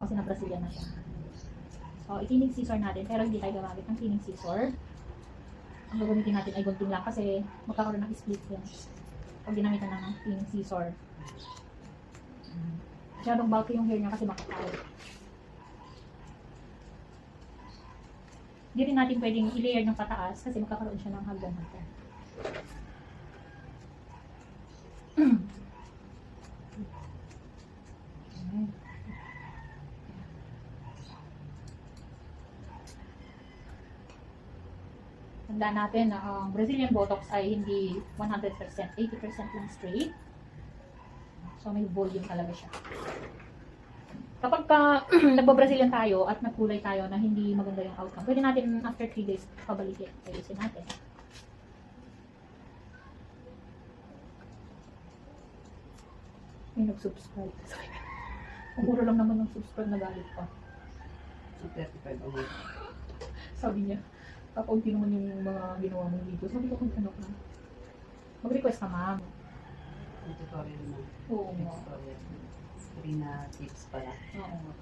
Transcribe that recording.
Kasi na Brazilian na siya. So, itining scissor natin, pero hindi tayo gamamit ng tining scissor. Ang gagamitin natin ay gunting lang kasi magkakaroon ng split yan. Pag ginamitan ng tining scissor. Masyadong bulky yung hair niya kasi makakaw. Hindi rin natin pwedeng i-layer ng pataas kasi magkakaroon siya ng hagdan natin. Tandaan natin na ang Brazilian Botox ay hindi 100%, 80% lang straight. So may volume talaga siya. Kapag nagba-Brazilian tayo at nagkulay tayo na hindi maganda yung outcome, pwede natin after 3 days pabalikin. Ayusin natin. May nag-subscribe. Ang mura lang naman ng subscribe na galit pa. 35 a month. Sabi niya, kakaunti naman yung mga ginawa mong video. Sabi ko kung ano ka. Mag-request ka, ma'am. Yung tutorial mo. Oo nga. Tutorial. Free na tips pala. Oo nga.